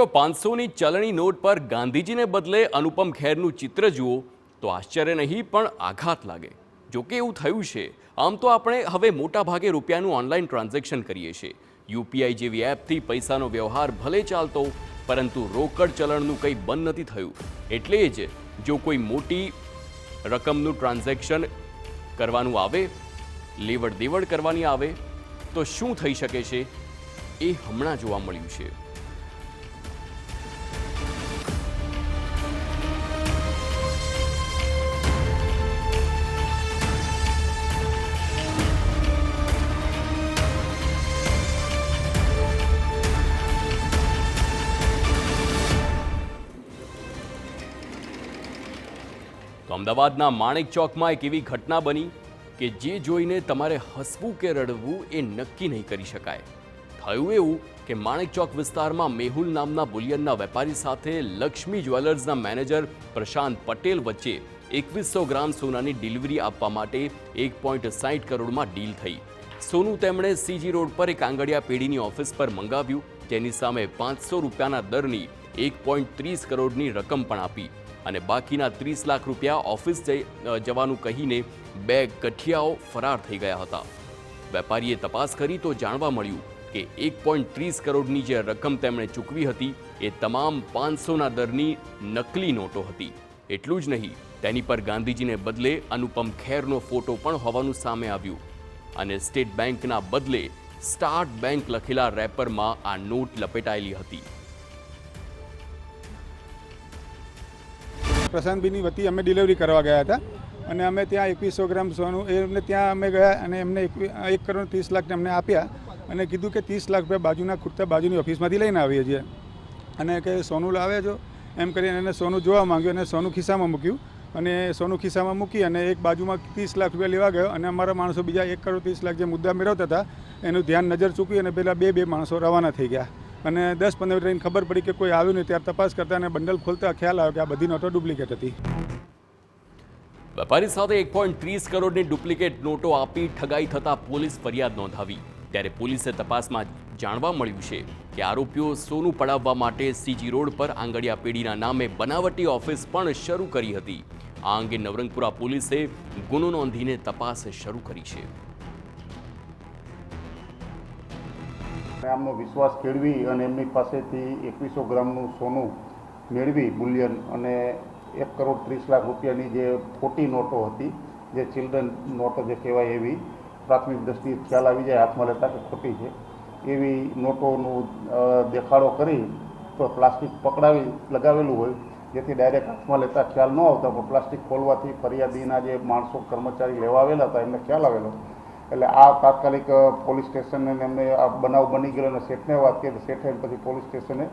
જો 500ની ચલણી નોટ પર ગાંધીજીને બદલે અનુપમ ખેરનું ચિત્ર જુઓ તો આશ્ચર્ય નહીં પણ આઘાત લાગે. જોકે એવું થયું છે, આમ તો આપણે હવે મોટા ભાગે રૂપિયાનું ઓનલાઈન ટ્રાન્ઝેક્શન કરીએ છીએ. યુપીઆઈ જેવી એપથી પૈસાનો વ્યવહાર ભલે ચાલતો, પરંતુ રોકડ ચલણનું કંઈ બંધ નથી થયું. એટલે જ જો કોઈ મોટી રકમનું ટ્રાન્ઝેક્શન કરવાનું આવે, લેવડ દેવડ કરવાની આવે, તો શું થઈ શકે છે એ હમણાં જોવા મળ્યું છે. તો અમદાવાદના માણેક ચોકમાં એક એવી ઘટના બની કે જે જોઈને તમારે હસવું કે રડવું એ નક્કી નહીં કરી શકાય. થયું એવું કે માણેક ચોક વિસ્તારમાં મેહુલ નામના બુલિયનના વેપારી સાથે લક્ષ્મી જ્વેલર્સના મેનેજર પ્રશાંત પટેલ વચ્ચે 2100 ગ્રામ સોનાની ડિલિવરી આપવા માટે 1.60 કરોડમાં ડીલ થઈ. સોનું તેમણે સીજી રોડ પર એક આંગડિયા પેઢીની ઓફિસ પર મંગાવ્યું. તેની સામે 500 રૂપિયાના દરની 1.30 કરોડની રકમ પણ આપી અને બાકીના 30 લાખ રૂપિયા ઓફિસ જવાનું કહીને બે ગઠિયાઓ ફરાર થઈ ગયા હતા. વેપારીએ તપાસ કરી તો જાણવા મળ્યું કે 1.30 કરોડની જે રકમ તેમણે ચૂકવી હતી એ તમામ 500ના દરની નકલી નોટો હતી. એટલું જ નહીં, તેની પર ગાંધીજીને બદલે અનુપમ ખેરનો ફોટો પણ હોવાનું સામે આવ્યું અને સ્ટેટ બેંકના બદલે સ્ટાર્ટ બેંક લખેલા રેપરમાં આ નોટ લપેટાયેલી હતી. પ્રશાંતભાઈની વતી અમે ડિલિવરી કરવા ગયા હતા અને અમે ત્યાં 2100 ગ્રામ સોનું એમને ત્યાં અમે ગયા અને એમને 1 કરોડ 30 લાખ અમને આપ્યા અને કીધું કે 30 લાખ રૂપિયા બાજુના ખૂટતા બાજુની ઓફિસમાંથી લઈને આવીએ છીએ અને કે સોનું લાવે છો એમ કરીને એને સોનું જોવા માંગ્યું અને સોનું ખિસ્સામાં મૂક્યું અને સોનું ખિસ્સામાં મૂકી અને એક બાજુમાં 30 લાખ રૂપિયા લેવા ગયો અને અમારા માણસો બીજા 1 કરોડ 30 લાખ જે મુદ્દા મેળવતા હતા એનું ધ્યાન નજર ચૂકી અને પેલા બે માણસો રવાના થઈ ગયા અને 10-15 મિનિટ રહીને ખબર પડી કે કોઈ આવ્યું નહીં. ત્યારે તપાસ કરતા અને બંડલ ખોલતા ખ્યાલ આવ્યો કે આ બધી નોટો ડુપ્લિકેટ હતી. વેપારી સાથે 1.30 કરોડની ડુપ્લિકેટ નોટો આપી ઠગાઈ થતા પોલીસ ફરિયાદ નોંધાવી. ત્યારે પોલીસે તપાસમાં જાણવા મળ્યું છે કે આરોપીઓ સોનું પડાવવા માટે સીજી રોડ પર આંગડિયા પેઢીના નામે બનાવટી ઓફિસ પણ શરૂ કરી હતી. આ અંગે નવરંગપુરા પોલીસે ગુનો નોંધીને તપાસ શરૂ કરી છે. આમનો વિશ્વાસ કેળવી અને એમની પાસેથી 2100 ગ્રામનું સોનું મેળવી બુલિયન અને 1 કરોડ 30 લાખ રૂપિયાની જે ખોટી નોટો હતી, જે ચિલ્ડ્રન નોટો જે કહેવાય એવી પ્રાથમિક દ્રષ્ટિએ ખ્યાલ આવી જાય હાથમાં લેતા કે ખોટી છે એવી નોટોનું દેખાડો કરી તો પ્લાસ્ટિક પકડાવી લગાવેલું હોય જેથી ડાયરેક્ટ હાથમાં લેતા ખ્યાલ ન આવતા, પણ પ્લાસ્ટિક ખોલવાથી ફરિયાદીના જે માણસો કર્મચારી લેવા આવેલા હતા એમને ખ્યાલ આવેલો. એટલે આ તાત્કાલિક પોલીસ સ્ટેશનને એમને આ બનાવ બની ગયો અને શેઠને વાત કરી. શેઠે પછી પોલીસ સ્ટેશને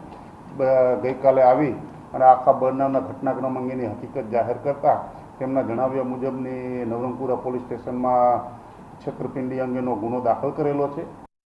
ગઈકાલે આવી અને આખા બનાવના ઘટનાક્રમ અંગેની હકીકત જાહેર કરતા તેમના જણાવ્યા મુજબની નવરંગપુરા પોલીસ સ્ટેશનમાં છેતરપિંડી અંગેનો ગુનો દાખલ કરેલો છે.